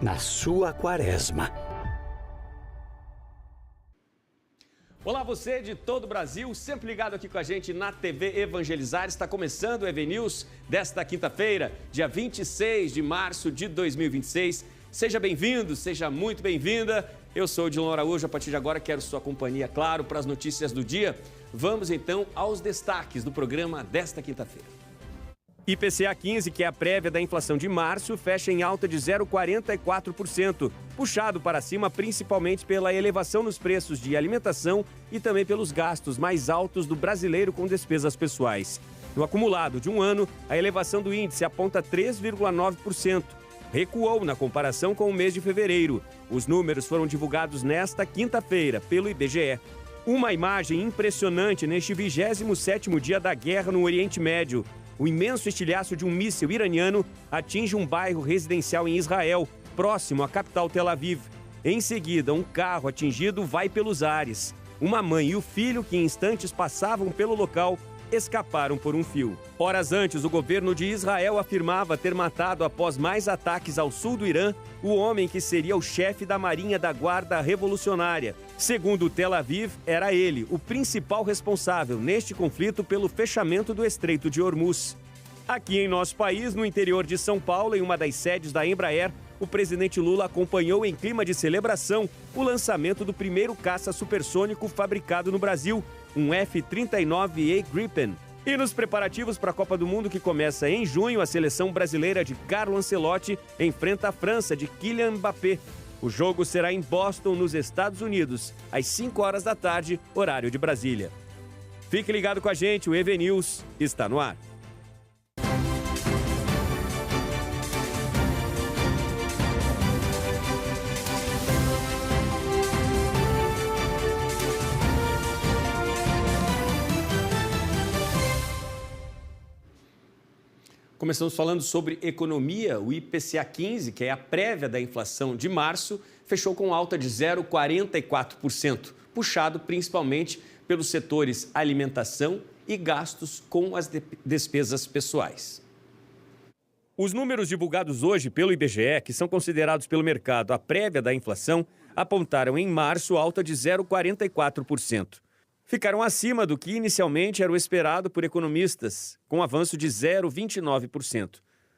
na sua quaresma. Olá, você de todo o Brasil, sempre ligado aqui com a gente na TV Evangelizar. Está começando o EV News desta quinta-feira, dia 26 de março de 2026. Seja bem-vindo, seja muito bem-vinda. Eu sou o Dilon Araújo, a partir de agora quero sua companhia, claro, para as notícias do dia. Vamos então aos destaques do programa desta quinta-feira. IPCA 15, que é a prévia da inflação de março, fecha em alta de 0,44%, puxado para cima principalmente pela elevação nos preços de alimentação e também pelos gastos mais altos do brasileiro com despesas pessoais. No acumulado de um ano, a elevação do índice aponta 3,9%. Recuou na comparação com o mês de fevereiro. Os números foram divulgados nesta quinta-feira pelo IBGE. Uma imagem impressionante neste 27º dia da guerra no Oriente Médio. O imenso estilhaço de um míssil iraniano atinge um bairro residencial em Israel, próximo à capital Tel Aviv. Em seguida, um carro atingido vai pelos ares. Uma mãe e o filho, que em instantes passavam pelo local, escaparam por um fio. Horas antes, o governo de Israel afirmava ter matado, após mais ataques ao sul do Irã, o homem que seria o chefe da Marinha da Guarda Revolucionária. Segundo Tel Aviv, era ele o principal responsável neste conflito pelo fechamento do Estreito de Hormuz. Aqui em nosso país, no interior de São Paulo, em uma das sedes da Embraer, o presidente Lula acompanhou em clima de celebração o lançamento do primeiro caça supersônico fabricado no Brasil, um F-39A Gripen. E nos preparativos para a Copa do Mundo, que começa em junho, a seleção brasileira de Carlo Ancelotti enfrenta a França de Kylian Mbappé. O jogo será em Boston, nos Estados Unidos, às 5 horas da tarde, horário de Brasília. Fique ligado com a gente, o EV News está no ar. Começamos falando sobre economia. O IPCA 15, que é a prévia da inflação de março, fechou com alta de 0,44%, puxado principalmente pelos setores alimentação e gastos com as despesas pessoais. Os números divulgados hoje pelo IBGE, que são considerados pelo mercado a prévia da inflação, apontaram em março alta de 0,44%. Ficaram acima do que inicialmente era o esperado por economistas, com avanço de 0,29%.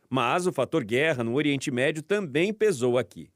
Mas o fator guerra no Oriente Médio também pesou aqui.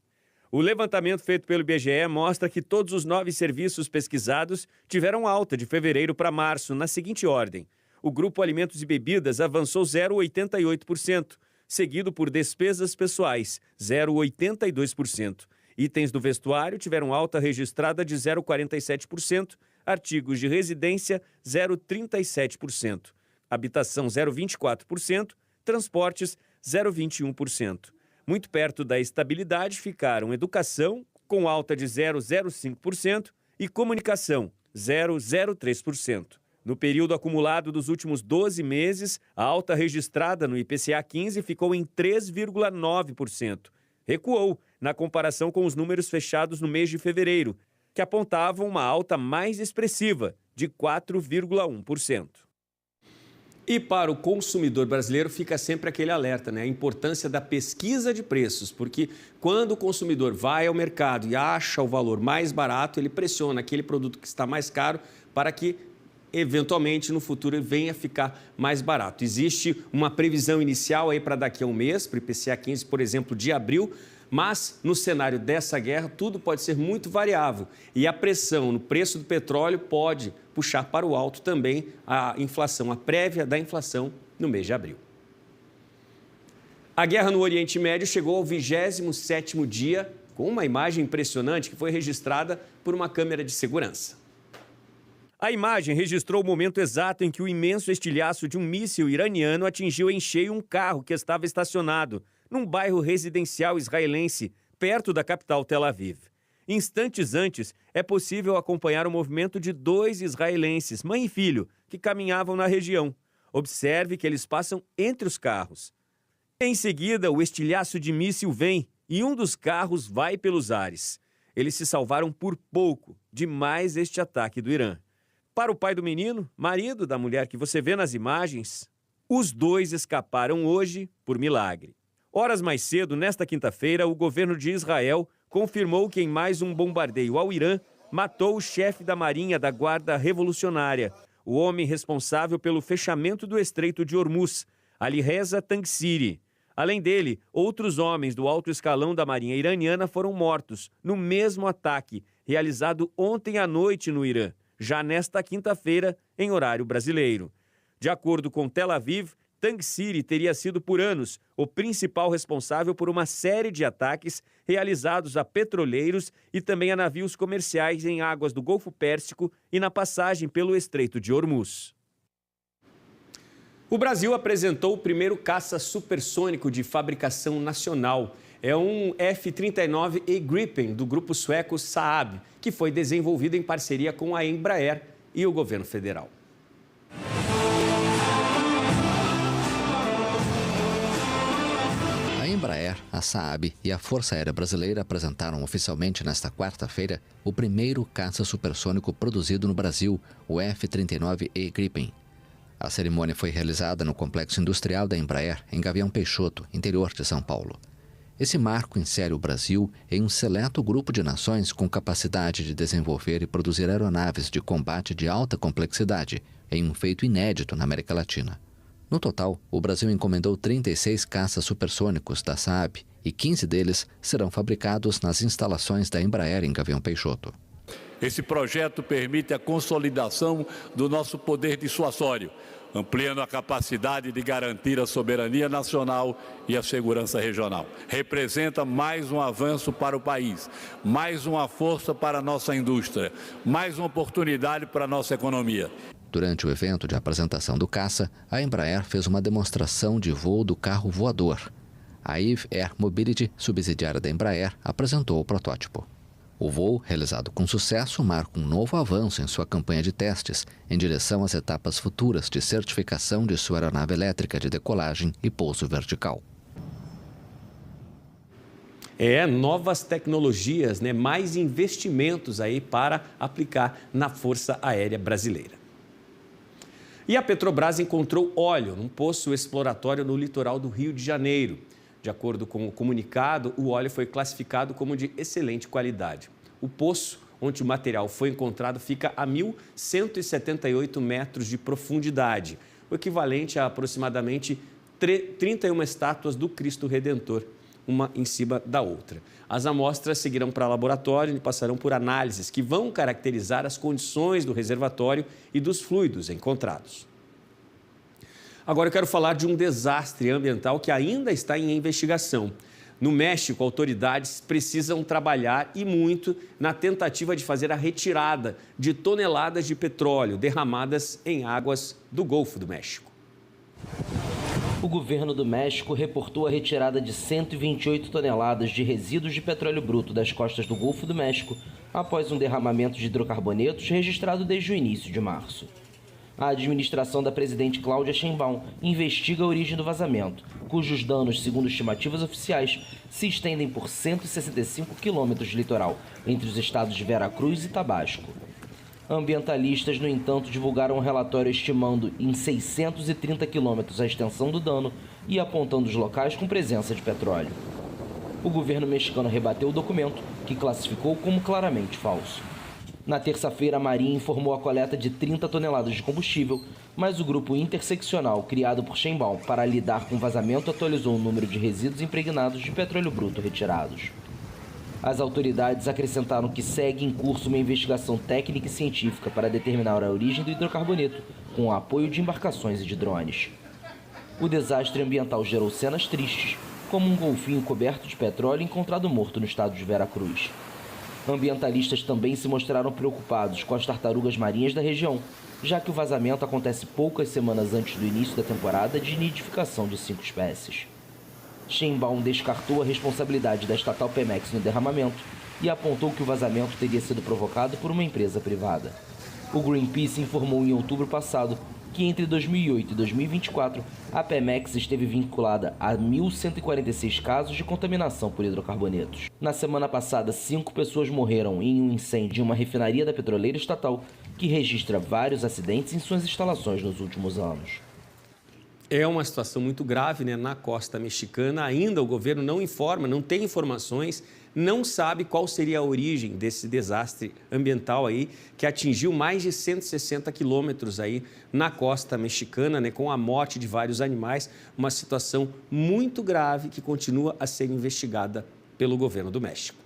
O levantamento feito pelo IBGE mostra que todos os 9 serviços pesquisados tiveram alta de fevereiro para março, na seguinte ordem. O grupo Alimentos e Bebidas avançou 0,88%, seguido por despesas pessoais, 0,82%. Itens do vestuário tiveram alta registrada de 0,47%, artigos de residência 0,37%, habitação 0,24%, transportes 0,21%. Muito perto da estabilidade ficaram educação, com alta de 0,05%, e comunicação, 0,03%. No período acumulado dos últimos 12 meses, a alta registrada no IPCA 15 ficou em 3,9%. Recuou na comparação com os números fechados no mês de fevereiro, que apontavam uma alta mais expressiva, de 4,1%. E para o consumidor brasileiro fica sempre aquele alerta, né? A importância da pesquisa de preços, porque quando o consumidor vai ao mercado e acha o valor mais barato, ele pressiona aquele produto que está mais caro para que, eventualmente, no futuro venha a ficar mais barato. Existe uma previsão inicial aí para daqui a um mês, para o IPCA 15, por exemplo, de abril, mas no cenário dessa guerra tudo pode ser muito variável e a pressão no preço do petróleo pode puxar para o alto também a inflação, a prévia da inflação no mês de abril. A guerra no Oriente Médio chegou ao 27º dia com uma imagem impressionante que foi registrada por uma câmera de segurança. A imagem registrou o momento exato em que o imenso estilhaço de um míssil iraniano atingiu em cheio um carro que estava estacionado num bairro residencial israelense, perto da capital Tel Aviv. Instantes antes, é possível acompanhar o movimento de 2 israelenses, mãe e filho, que caminhavam na região. Observe que eles passam entre os carros. Em seguida, o estilhaço de míssil vem e um dos carros vai pelos ares. Eles se salvaram por pouco de mais este ataque do Irã. Para o pai do menino, marido da mulher que você vê nas imagens, os 2 escaparam hoje por milagre. Horas mais cedo, nesta quinta-feira, o governo de Israel confirmou que em mais um bombardeio ao Irã, matou o chefe da Marinha da Guarda Revolucionária, o homem responsável pelo fechamento do Estreito de Hormuz, Ali-Reza Tangsiri. Além dele, outros homens do alto escalão da Marinha iraniana foram mortos no mesmo ataque realizado ontem à noite no Irã, já nesta quinta-feira, em horário brasileiro. De acordo com Tel Aviv, Tangsiri teria sido por anos o principal responsável por uma série de ataques realizados a petroleiros e também a navios comerciais em águas do Golfo Pérsico e na passagem pelo Estreito de Hormuz. O Brasil apresentou o primeiro caça supersônico de fabricação nacional. É um F-39E Gripen do grupo sueco Saab, que foi desenvolvido em parceria com a Embraer e o governo federal. A Embraer, a Saab e a Força Aérea Brasileira apresentaram oficialmente nesta quarta-feira o primeiro caça supersônico produzido no Brasil, o F-39E Gripen. A cerimônia foi realizada no complexo industrial da Embraer, em Gavião Peixoto, interior de São Paulo. Esse marco insere o Brasil em um seleto grupo de nações com capacidade de desenvolver e produzir aeronaves de combate de alta complexidade, em um feito inédito na América Latina. No total, o Brasil encomendou 36 caças supersônicos da Saab e 15 deles serão fabricados nas instalações da Embraer em Gavião Peixoto. Esse projeto permite a consolidação do nosso poder dissuasório, ampliando a capacidade de garantir a soberania nacional e a segurança regional. Representa mais um avanço para o país, mais uma força para a nossa indústria, mais uma oportunidade para a nossa economia. Durante o evento de apresentação do caça, a Embraer fez uma demonstração de voo do carro voador. A Eve Air Mobility, subsidiária da Embraer, apresentou o protótipo. O voo, realizado com sucesso, marca um novo avanço em sua campanha de testes, em direção às etapas futuras de certificação de sua aeronave elétrica de decolagem e pouso vertical. Novas tecnologias, mais investimentos aí para aplicar na Força Aérea Brasileira. E a Petrobras encontrou óleo num poço exploratório no litoral do Rio de Janeiro. De acordo com o comunicado, o óleo foi classificado como de excelente qualidade. O poço, onde o material foi encontrado, fica a 1.178 metros de profundidade, o equivalente a aproximadamente 31 estátuas do Cristo Redentor, uma em cima da outra. As amostras seguirão para laboratório e passarão por análises que vão caracterizar as condições do reservatório e dos fluidos encontrados. Agora eu quero falar de um desastre ambiental que ainda está em investigação. No México, autoridades precisam trabalhar e muito na tentativa de fazer a retirada de toneladas de petróleo derramadas em águas do Golfo do México. O governo do México reportou a retirada de 128 toneladas de resíduos de petróleo bruto das costas do Golfo do México após um derramamento de hidrocarbonetos registrado desde o início de março. A administração da presidente Cláudia Sheinbaum investiga a origem do vazamento, cujos danos, segundo estimativas oficiais, se estendem por 165 quilômetros de litoral, entre os estados de Veracruz e Tabasco. Ambientalistas, no entanto, divulgaram um relatório estimando em 630 quilômetros a extensão do dano e apontando os locais com presença de petróleo. O governo mexicano rebateu o documento, que classificou como claramente falso. Na terça-feira, a Marinha informou a coleta de 30 toneladas de combustível, mas o grupo interseccional criado por Sheinbaum para lidar com o vazamento atualizou o número de resíduos impregnados de petróleo bruto retirados. As autoridades acrescentaram que segue em curso uma investigação técnica e científica para determinar a origem do hidrocarboneto, com o apoio de embarcações e de drones. O desastre ambiental gerou cenas tristes, como um golfinho coberto de petróleo encontrado morto no estado de Veracruz. Ambientalistas também se mostraram preocupados com as tartarugas marinhas da região, já que o vazamento acontece poucas semanas antes do início da temporada de nidificação de 5 espécies. Sheinbaum descartou a responsabilidade da estatal Pemex no derramamento e apontou que o vazamento teria sido provocado por uma empresa privada. O Greenpeace informou em outubro passado que entre 2008 e 2024, a Pemex esteve vinculada a 1.146 casos de contaminação por hidrocarbonetos. Na semana passada, 5 pessoas morreram em um incêndio em uma refinaria da petroleira estatal, que registra vários acidentes em suas instalações nos últimos anos. É uma situação muito grave, né, na costa mexicana. Ainda o governo não informa, não tem informações, não sabe qual seria a origem desse desastre ambiental aí, que atingiu mais de 160 quilômetros aí na costa mexicana, né, com a morte de vários animais. Uma situação muito grave que continua a ser investigada pelo governo do México.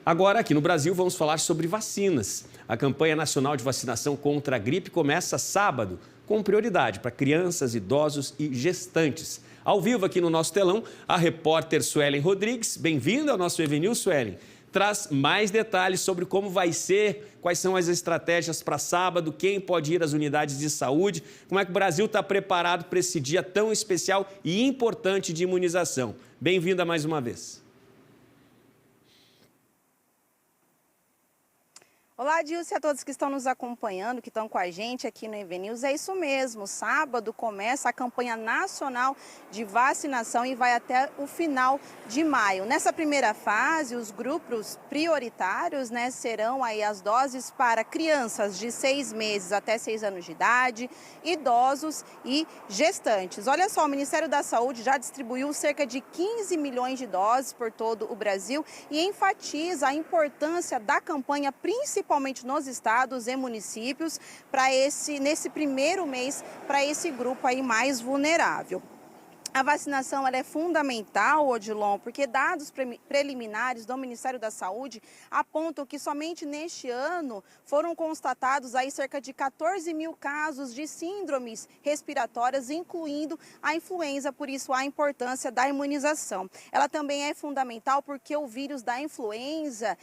Agora, aqui no Brasil, vamos falar sobre vacinas. A campanha nacional de vacinação contra a gripe começa sábado, com prioridade para crianças, idosos e gestantes. Ao vivo aqui no nosso telão, a repórter Suelen Rodrigues. Bem-vinda ao nosso EVNews, Suelen. Traz mais detalhes sobre como vai ser, quais são as estratégias para sábado, quem pode ir às unidades de saúde, como é que o Brasil está preparado para esse dia tão especial e importante de imunização. Bem-vinda mais uma vez. Olá, Dilce, a todos que estão nos acompanhando, que estão com a gente aqui no EVNews. É isso mesmo, sábado começa a campanha nacional de vacinação e vai até o final de maio. Nessa primeira fase, os grupos prioritários, né, serão aí as doses para crianças de 6 meses até 6 anos de idade, idosos e gestantes. Olha só, o Ministério da Saúde já distribuiu cerca de 15 milhões de doses por todo o Brasil e enfatiza a importância da campanha, principalmente nos estados e municípios, nesse primeiro mês, para esse grupo aí mais vulnerável. A vacinação ela é fundamental, Odilon, porque dados preliminares do Ministério da Saúde apontam que somente neste ano foram constatados aí cerca de 14 mil casos de síndromes respiratórias, incluindo a influenza, por isso a importância da imunização. Ela também é fundamental porque o vírus da influenza,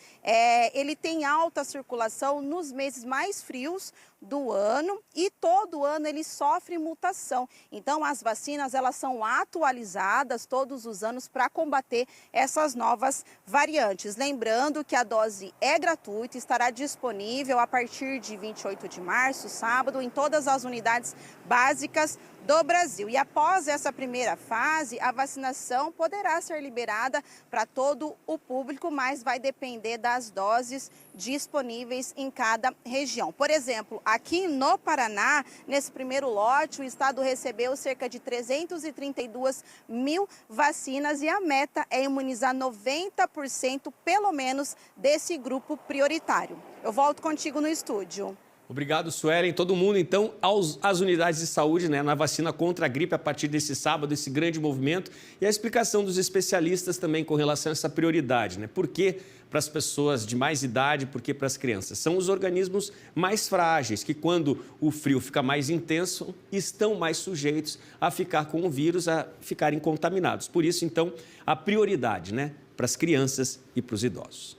ele tem alta circulação nos meses mais frios do ano e todo ano ele sofre mutação. Então as vacinas elas são atualizadas todos os anos para combater essas novas variantes. Lembrando que a dose é gratuita, estará disponível a partir de 28 de março, sábado, em todas as unidades básicas do Brasil. E após essa primeira fase, a vacinação poderá ser liberada para todo o público, mas vai depender das doses disponíveis em cada região. Por exemplo, aqui no Paraná, nesse primeiro lote, o estado recebeu cerca de 332 mil vacinas e a meta é imunizar 90% pelo menos desse grupo prioritário. Eu volto contigo no estúdio. Obrigado, Suelen. Todo mundo, então, às unidades de saúde, né, na vacina contra a gripe a partir desse sábado, esse grande movimento. E a explicação dos especialistas também com relação a essa prioridade, né? Por que para as pessoas de mais idade, por que para as crianças? São os organismos mais frágeis, que quando o frio fica mais intenso, estão mais sujeitos a ficar com o vírus, a ficarem contaminados. Por isso, então, a prioridade, né, para as crianças e para os idosos.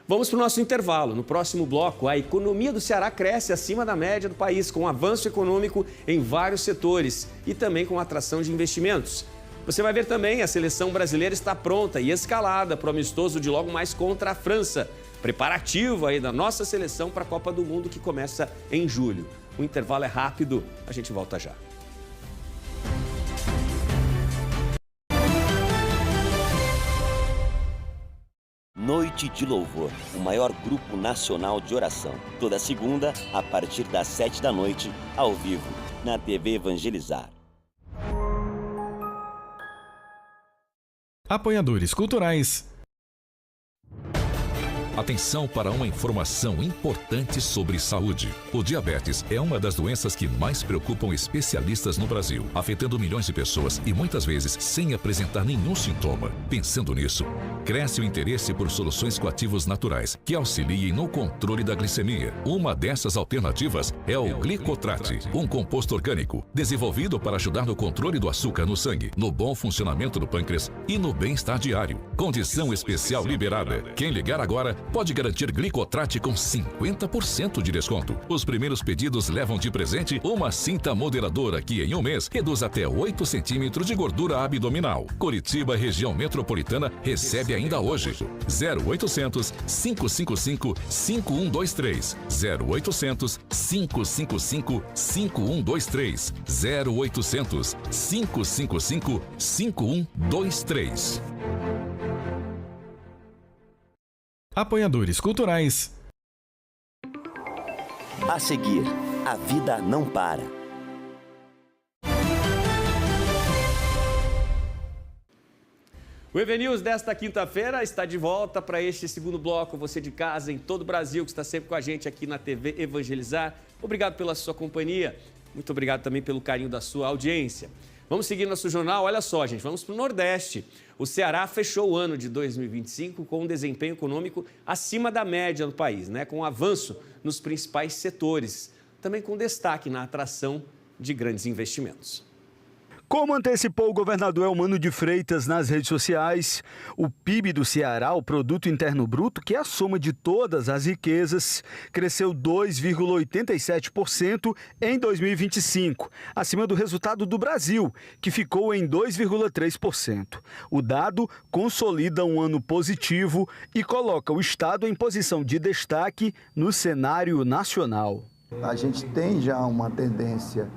Vamos para o nosso intervalo. No próximo bloco, a economia do Ceará cresce acima da média do país, com avanço econômico em vários setores e também com atração de investimentos. Você vai ver também a seleção brasileira está pronta e escalada para o amistoso de logo mais contra a França. Preparativo aí da nossa seleção para a Copa do Mundo que começa em julho. O intervalo é rápido, a gente volta já. Noite de Louvor, o maior grupo nacional de oração. Toda segunda, a partir das 7 da noite, ao vivo, na TV Evangelizar. Apoiadores culturais. Atenção para uma informação importante sobre saúde. O diabetes é uma das doenças que mais preocupam especialistas no Brasil, afetando milhões de pessoas e muitas vezes sem apresentar nenhum sintoma. Pensando nisso, cresce o interesse por soluções coativos naturais que auxiliem no controle da glicemia. Uma dessas alternativas é o Glicotrate, um composto orgânico desenvolvido para ajudar no controle do açúcar no sangue, no bom funcionamento do pâncreas e no bem-estar diário. Condição especial liberada. Quem ligar agora pode garantir Glicotrate com 50% de desconto. Os primeiros pedidos levam de presente uma cinta moderadora que em um mês reduz até 8 centímetros de gordura abdominal. Curitiba, região metropolitana, recebe ainda hoje. 0800 555 5123. 0800 555 5123. 0800 555 5123. Apoiadores culturais. A seguir, a vida não para. O EVNews desta quinta-feira está de volta para este segundo bloco. Você de casa, em todo o Brasil, que está sempre com a gente aqui na TV Evangelizar. Obrigado pela sua companhia. Muito obrigado também pelo carinho da sua audiência. Vamos seguir nosso jornal. Olha só, gente, vamos para o Nordeste. O Ceará fechou o ano de 2025 com um desempenho econômico acima da média do país, né? Com um avanço nos principais setores, também com destaque na atração de grandes investimentos. Como antecipou o governador Eumano de Freitas nas redes sociais, o PIB do Ceará, o Produto Interno Bruto, que é a soma de todas as riquezas, cresceu 2,87% em 2025, acima do resultado do Brasil, que ficou em 2,3%. O dado consolida um ano positivo e coloca o Estado em posição de destaque no cenário nacional. A gente tem já uma tendência,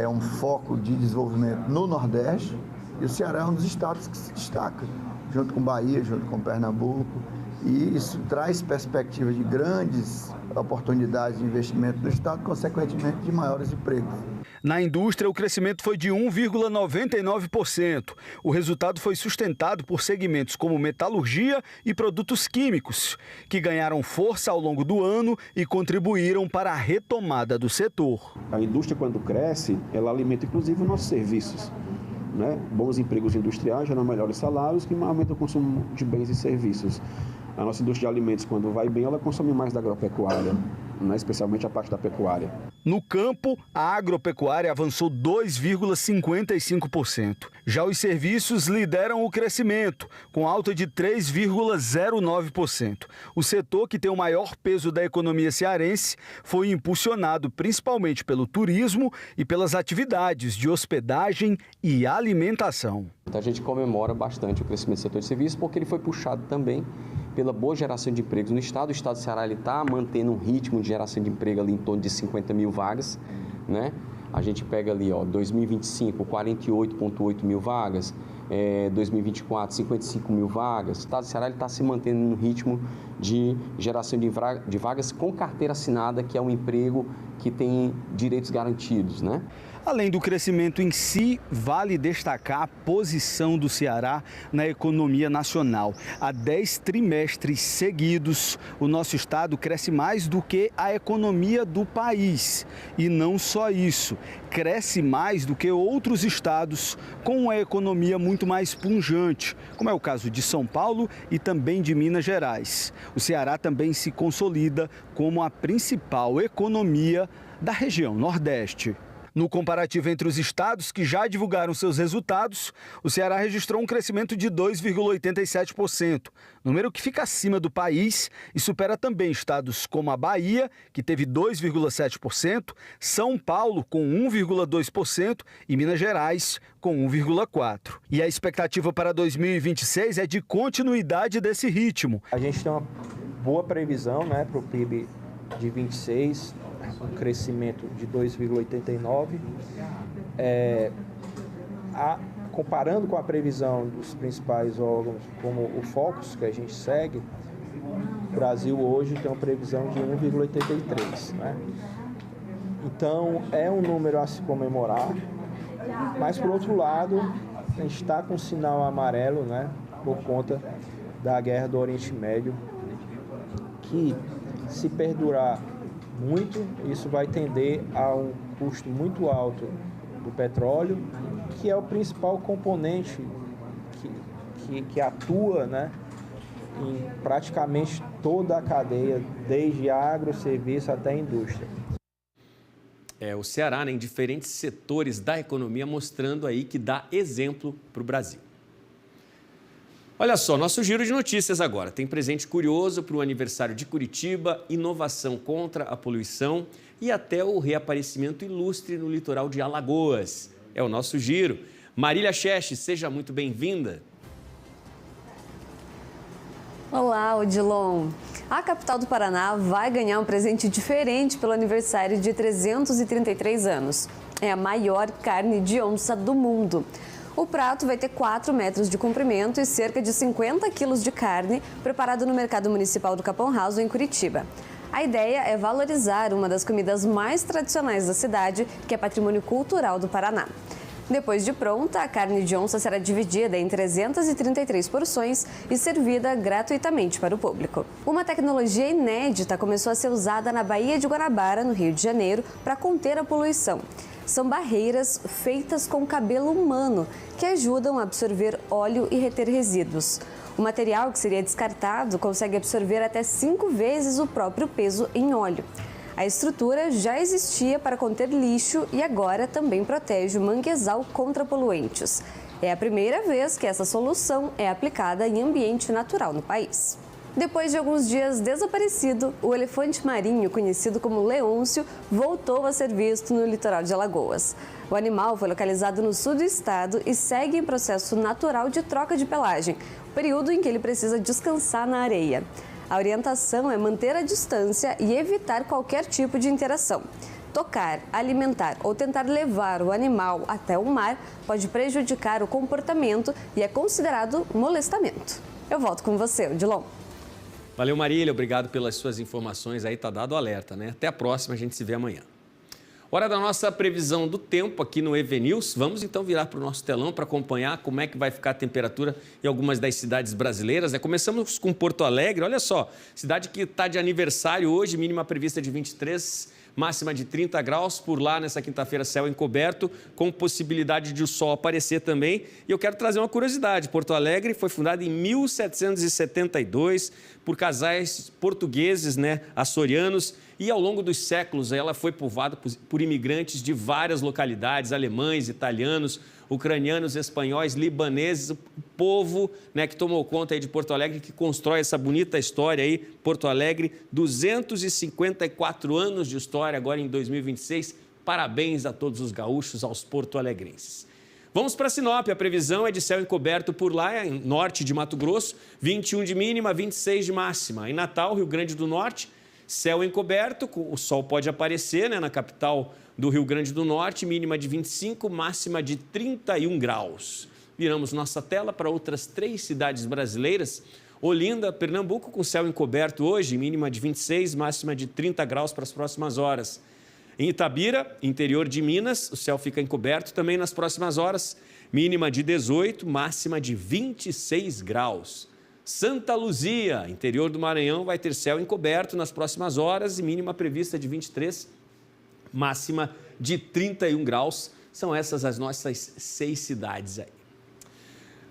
um foco de desenvolvimento no Nordeste, e o Ceará é um dos estados que se destaca, junto com Bahia, junto com Pernambuco, e isso traz perspectivas de grandes oportunidades de investimento no estado, consequentemente de maiores empregos. Na indústria, o crescimento foi de 1,99%. O resultado foi sustentado por segmentos como metalurgia e produtos químicos, que ganharam força ao longo do ano e contribuíram para a retomada do setor. A indústria, quando cresce, ela alimenta inclusive os nossos serviços, né? Bons empregos industriais geram melhores salários que aumentam o consumo de bens e serviços. A nossa indústria de alimentos, quando vai bem, ela consome mais da agropecuária, né? Especialmente a parte da pecuária. No campo, a agropecuária avançou 2,55%. Já os serviços lideram o crescimento, com alta de 3,09%. O setor, que tem o maior peso da economia cearense, foi impulsionado principalmente pelo turismo e pelas atividades de hospedagem e alimentação. A gente comemora bastante o crescimento do setor de serviços, porque ele foi puxado também pela boa geração de empregos no estado. O estado do Ceará está mantendo um ritmo de geração de emprego ali em torno de 50 mil vagas, né? A gente pega ali, 2025, 48,8 mil vagas, 2024, 55 mil vagas. O estado do Ceará está se mantendo no ritmo de geração de vagas com carteira assinada, que é um emprego que tem direitos garantidos, né? Além do crescimento em si, vale destacar a posição do Ceará na economia nacional. Há 10 trimestres seguidos, o nosso estado cresce mais do que a economia do país. E não só isso, cresce mais do que outros estados com uma economia muito mais pujante, como é o caso de São Paulo e também de Minas Gerais. O Ceará também se consolida como a principal economia da região Nordeste. No comparativo entre os estados que já divulgaram seus resultados, o Ceará registrou um crescimento de 2,87%, número que fica acima do país e supera também estados como a Bahia, que teve 2,7%, São Paulo com 1,2% e Minas Gerais com 1,4%. E a expectativa para 2026 é de continuidade desse ritmo. A gente tem uma boa previsão, né, para o PIB de 26%. Um crescimento de 2,89%. Comparando com a previsão dos principais órgãos, como o Focus, que a gente segue, o Brasil hoje tem uma previsão de 1,83%. Né? Então, é um número a se comemorar, mas, por outro lado, a gente está com um sinal amarelo, né, por conta da guerra do Oriente Médio, que, se perdurar muito, isso vai tender a um custo muito alto do petróleo, que é o principal componente que atua, né, em praticamente toda a cadeia, desde agro, serviço até a indústria. O Ceará, né, em diferentes setores da economia, mostrando aí que dá exemplo para o Brasil. Olha só, nosso giro de notícias agora. Tem presente curioso para o aniversário de Curitiba, inovação contra a poluição e até o reaparecimento ilustre no litoral de Alagoas. É o nosso giro. Marília Cheche, seja muito bem-vinda. Olá, Odilon. A capital do Paraná vai ganhar um presente diferente pelo aniversário de 333 anos. É a maior carne de onça do mundo. O prato vai ter 4 metros de comprimento e cerca de 50 quilos de carne, preparado no Mercado Municipal do Capão Raso, em Curitiba. A ideia é valorizar uma das comidas mais tradicionais da cidade, que é patrimônio cultural do Paraná. Depois de pronta, a carne de onça será dividida em 333 porções e servida gratuitamente para o público. Uma tecnologia inédita começou a ser usada na Baía de Guanabara, no Rio de Janeiro, para conter a poluição. São barreiras feitas com cabelo humano que ajudam a absorver óleo e reter resíduos. O material que seria descartado consegue absorver até 5 vezes o próprio peso em óleo. A estrutura já existia para conter lixo e agora também protege o manguezal contra poluentes. É a primeira vez que essa solução é aplicada em ambiente natural no país. Depois de alguns dias desaparecido, o elefante marinho, conhecido como leôncio, voltou a ser visto no litoral de Alagoas. O animal foi localizado no sul do estado e segue em processo natural de troca de pelagem, período em que ele precisa descansar na areia. A orientação é manter a distância e evitar qualquer tipo de interação. Tocar, alimentar ou tentar levar o animal até o mar pode prejudicar o comportamento e é considerado molestamento. Eu volto com você, Odilon. Valeu, Marília. Obrigado pelas suas informações. Aí tá dado o alerta, né? Até a próxima, a gente se vê amanhã. Hora da nossa previsão do tempo aqui no EV News. Vamos então virar para o nosso telão para acompanhar como é que vai ficar a temperatura em algumas das cidades brasileiras, né? Começamos com Porto Alegre, olha só, cidade que está de aniversário hoje, mínima prevista de 23, máxima de 30 graus. Por lá, nessa quinta-feira, céu encoberto, com possibilidade de o sol aparecer também. E eu quero trazer uma curiosidade. Porto Alegre foi fundada em 1772 por casais portugueses, né, açorianos, e ao longo dos séculos ela foi povoada por imigrantes de várias localidades, alemães, italianos, ucranianos, espanhóis, libaneses, o povo, né, que tomou conta aí de Porto Alegre, que constrói essa bonita história aí. Porto Alegre, 254 anos de história agora em 2026. Parabéns a todos os gaúchos, aos porto-alegrenses. Vamos para Sinop, a previsão é de céu encoberto por lá, em norte de Mato Grosso, 21 de mínima, 26 de máxima. Em Natal, Rio Grande do Norte, céu encoberto, o sol pode aparecer, né, na capital do Rio Grande do Norte, mínima de 25, máxima de 31 graus. Viramos nossa tela para outras 3 cidades brasileiras. Olinda, Pernambuco, com céu encoberto hoje, mínima de 26, máxima de 30 graus para as próximas horas. Em Itabira, interior de Minas, o céu fica encoberto também nas próximas horas, mínima de 18, máxima de 26 graus. Santa Luzia, interior do Maranhão, vai ter céu encoberto nas próximas horas e mínima prevista de 23, máxima de 31 graus. São essas as nossas 6 cidades aí.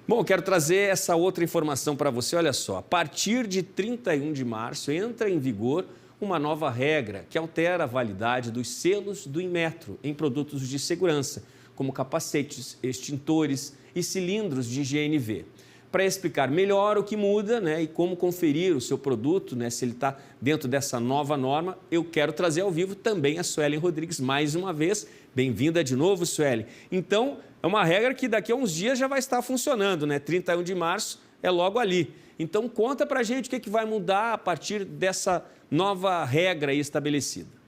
Bom, quero trazer essa outra informação para você. Olha só, a partir de 31 de março entra em vigor uma nova regra que altera a validade dos selos do Inmetro em produtos de segurança, como capacetes, extintores e cilindros de GNV. Para explicar melhor o que muda, né, e como conferir o seu produto, né, se ele está dentro dessa nova norma, eu quero trazer ao vivo também a Suelen Rodrigues mais uma vez. Bem-vinda de novo, Suelen. Então, é uma regra que daqui a uns dias já vai estar funcionando, né? 31 de março é logo ali. Então, conta para a gente o que vai mudar a partir dessa nova regra aí estabelecida.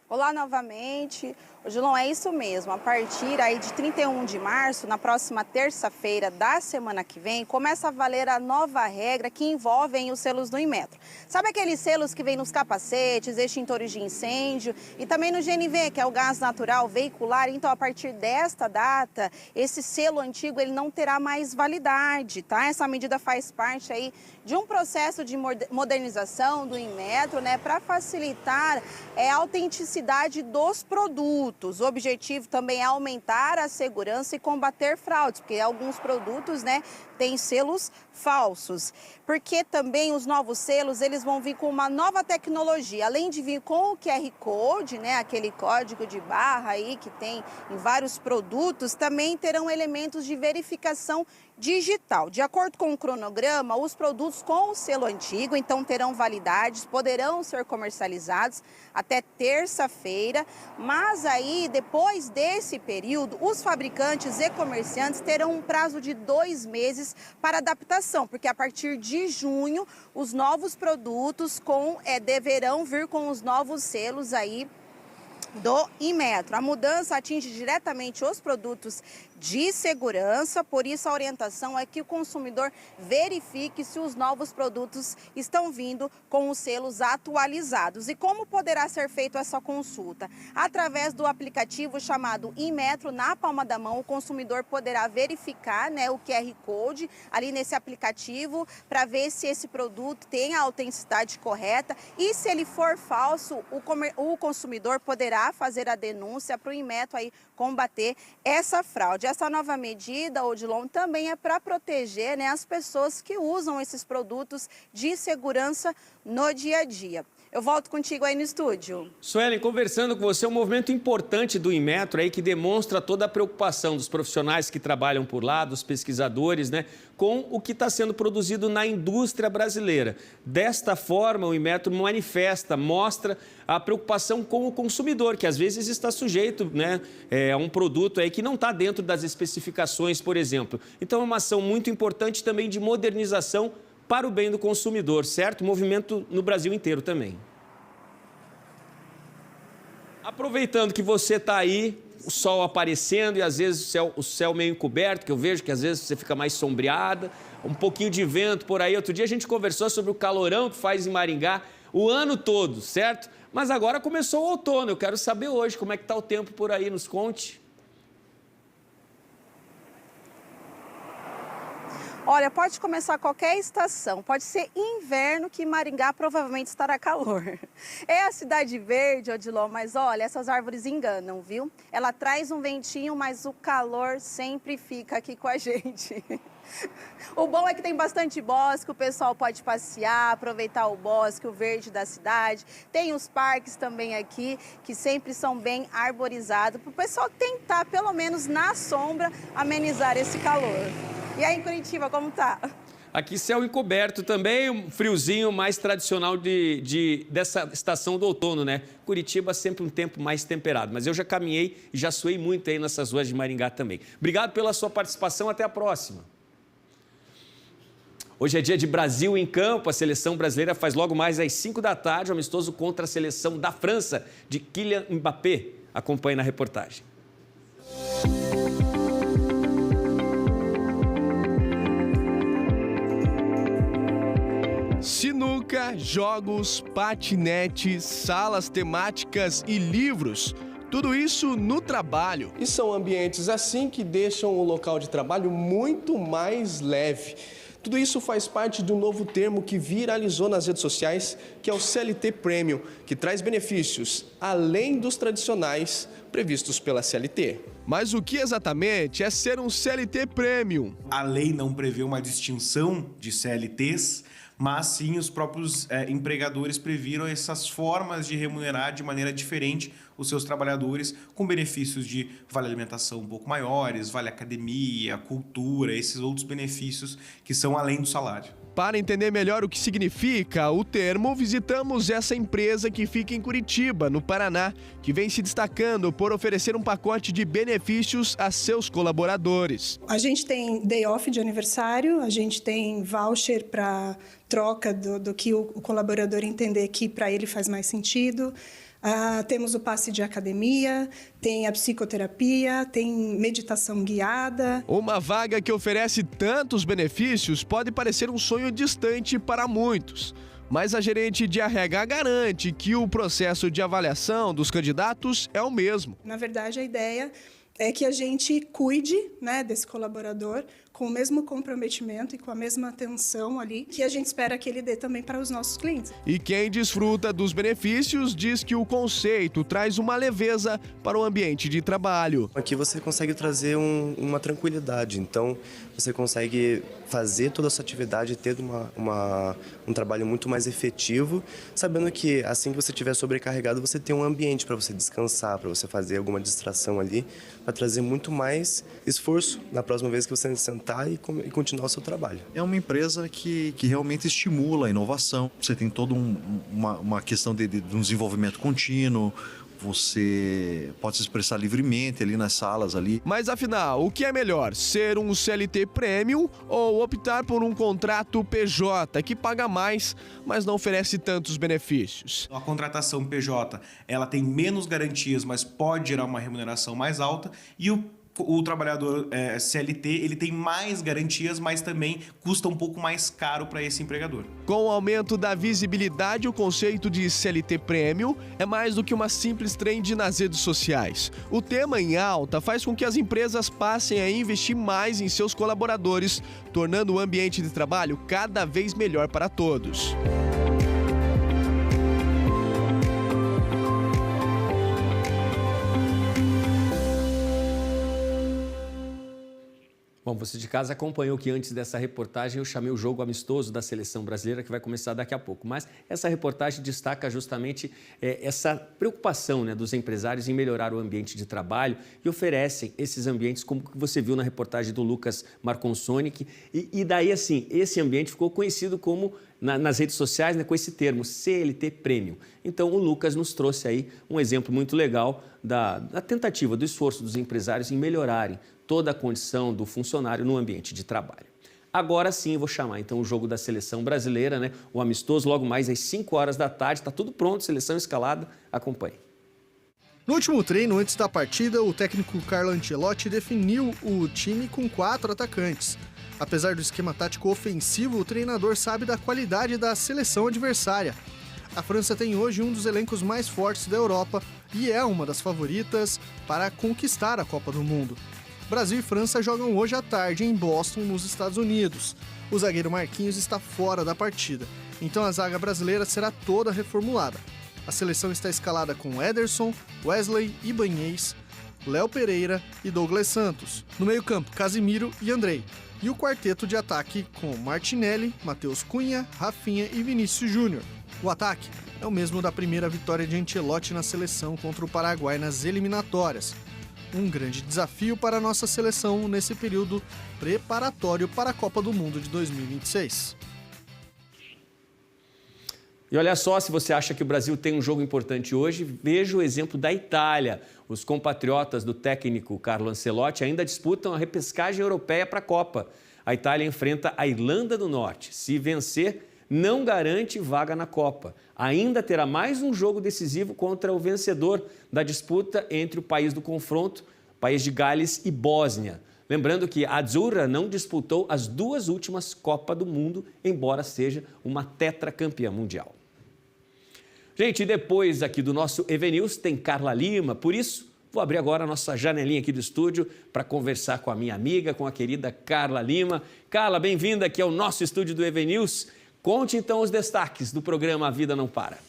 Olá novamente. Odilon, é isso mesmo. A partir aí de 31 de março, na próxima terça-feira da semana que vem, começa a valer a nova regra que envolve os selos do Inmetro. Sabe aqueles selos que vêm nos capacetes, extintores de incêndio e também no GNV, que é o gás natural veicular? Então, a partir desta data, esse selo antigo ele não terá mais validade, tá? Essa medida faz parte aí de um processo de modernização do Inmetro, né, para facilitar a autenticidade dos produtos. O objetivo também é aumentar a segurança e combater fraudes, porque alguns produtos, né, têm selos falsos. Porque também os novos selos, eles vão vir com uma nova tecnologia. Além de vir com o QR Code, né, aquele código de barra aí que tem em vários produtos, também terão elementos de verificação digital. De acordo com o cronograma, os produtos com o selo antigo, então terão validades, poderão ser comercializados até terça-feira, mas aí, depois desse período, os fabricantes e comerciantes terão um prazo de 2 meses para adaptação, porque a partir de junho, os novos produtos deverão vir com os novos selos aí do Inmetro. A mudança atinge diretamente os produtos de segurança, por isso a orientação é que o consumidor verifique se os novos produtos estão vindo com os selos atualizados. E como poderá ser feita essa consulta? Através do aplicativo chamado Inmetro, na palma da mão, o consumidor poderá verificar, né, o QR Code ali nesse aplicativo para ver se esse produto tem a autenticidade correta e se ele for falso, o consumidor poderá fazer a denúncia para o Inmetro aí combater essa fraude. Essa nova medida, Odilon, também é para proteger, né, as pessoas que usam esses produtos de segurança no dia a dia. Eu volto contigo aí no estúdio. Suelen, conversando com você, um movimento importante do Inmetro aí que demonstra toda a preocupação dos profissionais que trabalham por lá, dos pesquisadores, né, com o que está sendo produzido na indústria brasileira. Desta forma, o Inmetro manifesta, mostra a preocupação com o consumidor, que às vezes está sujeito, né, a um produto aí que não está dentro das especificações, por exemplo. Então, é uma ação muito importante também de modernização para o bem do consumidor, certo? Movimento no Brasil inteiro também. Aproveitando que você está aí, o sol aparecendo e às vezes o céu meio encoberto, que eu vejo que às vezes você fica mais sombreada, um pouquinho de vento por aí. Outro dia a gente conversou sobre o calorão que faz em Maringá o ano todo, certo? Mas agora começou o outono, eu quero saber hoje como é que está o tempo por aí, nos conte. Olha, pode começar qualquer estação, pode ser inverno que Maringá provavelmente estará calor. É a cidade verde, Odilon, mas olha, essas árvores enganam, viu? Ela traz um ventinho, mas o calor sempre fica aqui com a gente. O bom é que tem bastante bosque, o pessoal pode passear, aproveitar o bosque, o verde da cidade. Tem os parques também aqui, que sempre são bem arborizados, para o pessoal tentar, pelo menos na sombra, amenizar esse calor. E aí em Curitiba, como tá? Aqui céu encoberto também, um friozinho mais tradicional dessa estação do outono, né? Curitiba sempre um tempo mais temperado, mas eu já caminhei e já suei muito aí nessas ruas de Maringá também. Obrigado pela sua participação, até a próxima. Hoje é dia de Brasil em campo, a seleção brasileira faz logo mais às 5 da tarde, um amistoso contra a seleção da França, de Kylian Mbappé. Acompanhe na reportagem. Sinuca, jogos, patinete, salas temáticas e livros. Tudo isso no trabalho. E são ambientes assim que deixam o local de trabalho muito mais leve. Tudo isso faz parte de um novo termo que viralizou nas redes sociais, que é o CLT Premium, que traz benefícios além dos tradicionais previstos pela CLT. Mas o que exatamente é ser um CLT Premium? A lei não prevê uma distinção de CLTs, mas sim os próprios empregadores previram essas formas de remunerar de maneira diferente os seus trabalhadores, com benefícios de vale alimentação um pouco maiores, vale academia, cultura, esses outros benefícios que são além do salário. Para entender melhor o que significa o termo, visitamos essa empresa que fica em Curitiba, no Paraná, que vem se destacando por oferecer um pacote de benefícios a seus colaboradores. A gente tem day off de aniversário, a gente tem voucher para troca do que o colaborador entender que para ele faz mais sentido. Temos o passe de academia, tem a psicoterapia, tem meditação guiada. Uma vaga que oferece tantos benefícios pode parecer um sonho distante para muitos. Mas a gerente de RH garante que o processo de avaliação dos candidatos é o mesmo. Na verdade, a ideia é que a gente cuide, né, desse colaborador com o mesmo comprometimento e com a mesma atenção ali que a gente espera que ele dê também para os nossos clientes. E quem desfruta dos benefícios diz que o conceito traz uma leveza para o ambiente de trabalho. Aqui você consegue trazer uma tranquilidade, então você consegue fazer toda a sua atividade e ter um trabalho muito mais efetivo, sabendo que assim que você estiver sobrecarregado, você tem um ambiente para você descansar, para você fazer alguma distração ali, para trazer muito mais esforço na próxima vez que você sentar e continuar o seu trabalho. É uma empresa que realmente estimula a inovação. Você tem toda uma questão de um desenvolvimento contínuo, você pode se expressar livremente ali nas salas ali. Mas afinal, o que é melhor? Ser um CLT Premium ou optar por um contrato PJ que paga mais, mas não oferece tantos benefícios? A contratação PJ, ela tem menos garantias, mas pode gerar uma remuneração mais alta, e o o trabalhador CLT ele tem mais garantias, mas também custa um pouco mais caro para esse empregador. Com o aumento da visibilidade, o conceito de CLT Premium é mais do que uma simples trend nas redes sociais. O tema em alta faz com que as empresas passem a investir mais em seus colaboradores, tornando o ambiente de trabalho cada vez melhor para todos. Bom, você de casa acompanhou que antes dessa reportagem eu chamei o jogo amistoso da seleção brasileira, que vai começar daqui a pouco. Mas essa reportagem destaca justamente essa preocupação, né, dos empresários em melhorar o ambiente de trabalho e oferecem esses ambientes, como você viu na reportagem do Lucas Marconsonic. E daí, assim, esse ambiente ficou conhecido como, nas redes sociais, né, com esse termo, CLT Premium. Então, o Lucas nos trouxe aí um exemplo muito legal da tentativa, do esforço dos empresários em melhorarem toda a condição do funcionário no ambiente de trabalho. Agora sim, eu vou chamar então o jogo da seleção brasileira, né? O amistoso, logo mais às 5 horas da tarde. Está tudo pronto, seleção escalada. Acompanhe. No último treino, antes da partida, o técnico Carlo Ancelotti definiu o time com 4 atacantes. Apesar do esquema tático ofensivo, o treinador sabe da qualidade da seleção adversária. A França tem hoje um dos elencos mais fortes da Europa e é uma das favoritas para conquistar a Copa do Mundo. Brasil e França jogam hoje à tarde em Boston, nos Estados Unidos. O zagueiro Marquinhos está fora da partida, então a zaga brasileira será toda reformulada. A seleção está escalada com Ederson, Wesley, Ibanez, Léo Pereira e Douglas Santos. No meio-campo, Casimiro e Andrei. E o quarteto de ataque com Martinelli, Matheus Cunha, Rafinha e Vinícius Júnior. O ataque é o mesmo da primeira vitória de Ancelotti na seleção contra o Paraguai nas eliminatórias. Um grande desafio para a nossa seleção nesse período preparatório para a Copa do Mundo de 2026. E olha só, se você acha que o Brasil tem um jogo importante hoje, veja o exemplo da Itália. Os compatriotas do técnico Carlo Ancelotti ainda disputam a repescagem europeia para a Copa. A Itália enfrenta a Irlanda do Norte. Se vencer, não garante vaga na Copa. Ainda terá mais um jogo decisivo contra o vencedor da disputa entre o país do confronto, país de Gales e Bósnia. Lembrando que a Azzurra não disputou as 2 últimas Copas do Mundo, embora seja uma tetracampeã mundial. Gente, e depois aqui do nosso EVNews tem Carla Lima, por isso vou abrir agora a nossa janelinha aqui do estúdio para conversar com a minha amiga, com a querida Carla Lima. Carla, bem-vinda aqui ao nosso estúdio do EVNews. Conte então os destaques do programa A Vida Não Para.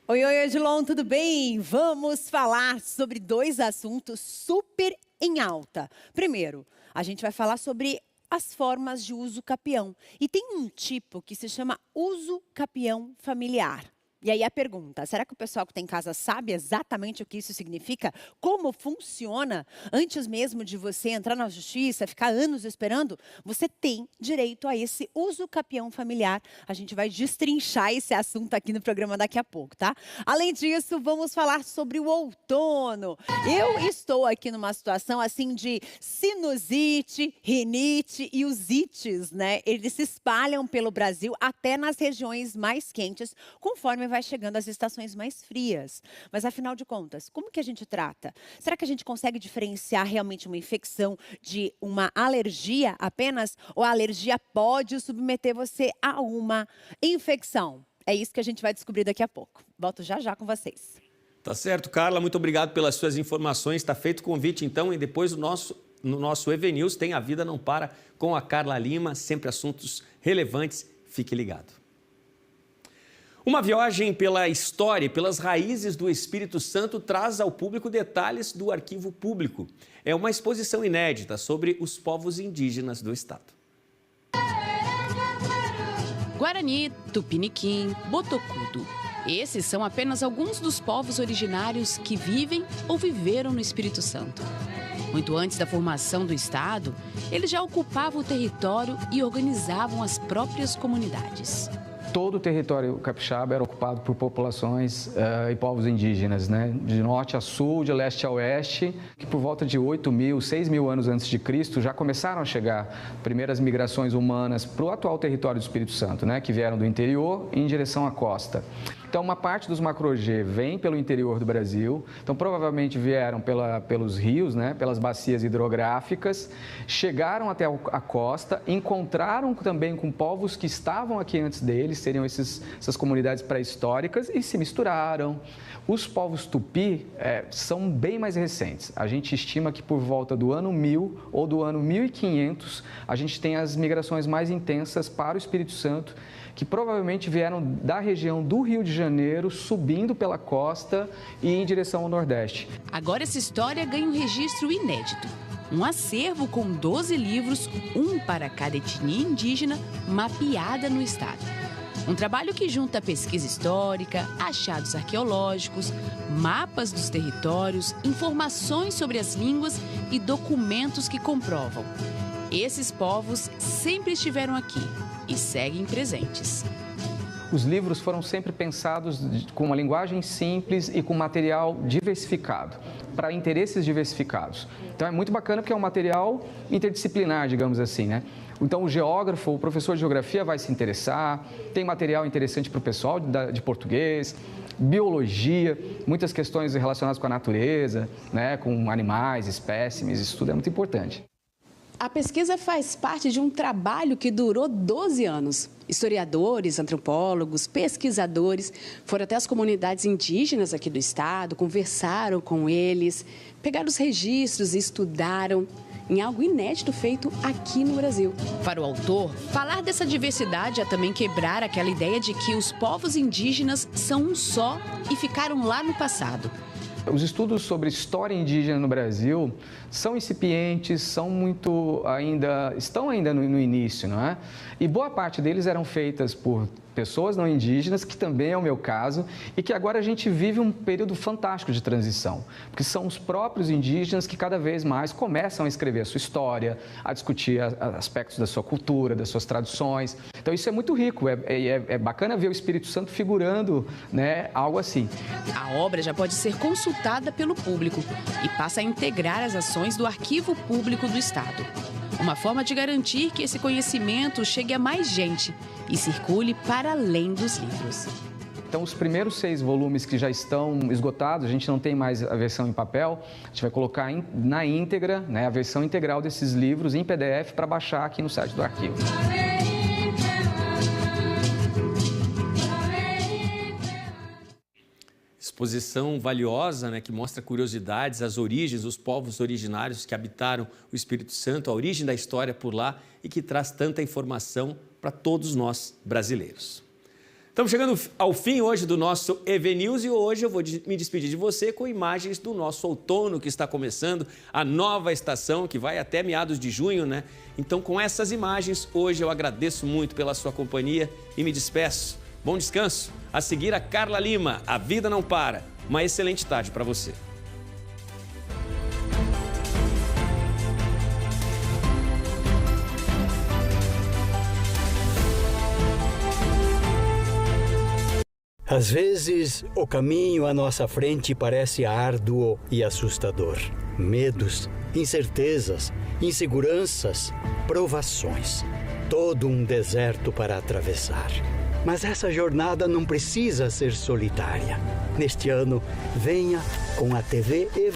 Oi, Odilon, tudo bem? Vamos falar sobre 2 assuntos super em alta. Primeiro, a gente vai falar sobre as formas de uso capião. E tem um tipo que se chama uso capião familiar. E aí a pergunta, será que o pessoal que tem em casa sabe exatamente o que isso significa? Como funciona? Antes mesmo de você entrar na justiça, ficar anos esperando, você tem direito a esse uso capião familiar. A gente vai destrinchar esse assunto aqui no programa daqui a pouco, tá? Além disso, vamos falar sobre o outono. Eu estou aqui numa situação assim de sinusite, rinite e os ites, né? Eles se espalham pelo Brasil até nas regiões mais quentes, conforme vai chegando às estações mais frias. Mas, afinal de contas, como que a gente trata? Será que a gente consegue diferenciar realmente uma infecção de uma alergia apenas? Ou a alergia pode submeter você a uma infecção? É isso que a gente vai descobrir daqui a pouco. Volto já já com vocês. Tá certo, Carla. Muito obrigado pelas suas informações. Está feito o convite, então, e depois no nosso EVNews tem A Vida Não Para com a Carla Lima. Sempre assuntos relevantes. Fique ligado. Uma viagem pela história e pelas raízes do Espírito Santo traz ao público detalhes do arquivo público. É uma exposição inédita sobre os povos indígenas do estado. Guarani, Tupiniquim, Botocudo. Esses são apenas alguns dos povos originários que vivem ou viveram no Espírito Santo. Muito antes da formação do estado, eles já ocupavam o território e organizavam as próprias comunidades. Todo o território capixaba era ocupado por populações e povos indígenas, né? De norte a sul, de leste a oeste, que por volta de 8.000, 6.000 anos antes de Cristo já começaram a chegar primeiras migrações humanas para o atual território do Espírito Santo, né? Que vieram do interior em direção à costa. Então, Então, uma parte dos macro-G vem pelo interior do Brasil, então provavelmente vieram pelos rios, né, pelas bacias hidrográficas, chegaram até a costa, encontraram também com povos que estavam aqui antes deles, seriam essas comunidades pré-históricas, e se misturaram. Os povos tupi são bem mais recentes. A gente estima que por volta do ano 1000 ou do ano 1500, a gente tem as migrações mais intensas para o Espírito Santo, que provavelmente vieram da região do Rio de Janeiro, subindo pela costa e em direção ao Nordeste. Agora essa história ganha um registro inédito. Um acervo com 12 livros, um para cada etnia indígena, mapeada no estado. Um trabalho que junta pesquisa histórica, achados arqueológicos, mapas dos territórios, informações sobre as línguas e documentos que comprovam. Esses povos sempre estiveram aqui e seguem presentes. Os livros foram sempre pensados com uma linguagem simples e com material diversificado, para interesses diversificados. Então é muito bacana porque é um material interdisciplinar, digamos assim, né? Então o geógrafo, o professor de geografia vai se interessar, tem material interessante para o pessoal de português, biologia, muitas questões relacionadas com a natureza, né, com animais, espécimes, isso tudo é muito importante. A pesquisa faz parte de um trabalho que durou 12 anos. Historiadores, antropólogos, pesquisadores foram até as comunidades indígenas aqui do estado, conversaram com eles, pegaram os registros e estudaram em algo inédito feito aqui no Brasil. Para o autor, falar dessa diversidade é também quebrar aquela ideia de que os povos indígenas são um só e ficaram lá no passado. Os estudos sobre história indígena no Brasil são incipientes, estão ainda no início, não é? E boa parte deles eram feitas por pessoas não indígenas, que também é o meu caso, e que agora a gente vive um período fantástico de transição, porque são os próprios indígenas que cada vez mais começam a escrever a sua história, a discutir aspectos da sua cultura, das suas tradições. Então isso é muito rico, é bacana ver o Espírito Santo figurando, né, algo assim. A obra já pode ser consultada pelo público e passa a integrar as ações do Arquivo Público do Estado. Uma forma de garantir que esse conhecimento chegue a mais gente e circule para além dos livros. Então, os primeiros 6 volumes que já estão esgotados, a gente não tem mais a versão em papel, a gente vai colocar na íntegra, né, a versão integral desses livros em PDF para baixar aqui no site do arquivo. Exposição valiosa, né, que mostra curiosidades, as origens, os povos originários que habitaram o Espírito Santo, a origem da história por lá e que traz tanta informação para todos nós brasileiros. Estamos chegando ao fim hoje do nosso EV News e hoje eu vou me despedir de você com imagens do nosso outono que está começando, a nova estação que vai até meados de junho, né? Então, com essas imagens, hoje eu agradeço muito pela sua companhia e me despeço. Bom descanso. A seguir, a Carla Lima, A Vida Não Para. Uma excelente tarde para você. Às vezes, o caminho à nossa frente parece árduo e assustador. Medos, incertezas, inseguranças, provações. Todo um deserto para atravessar. Mas essa jornada não precisa ser solitária. Neste ano, venha com a TV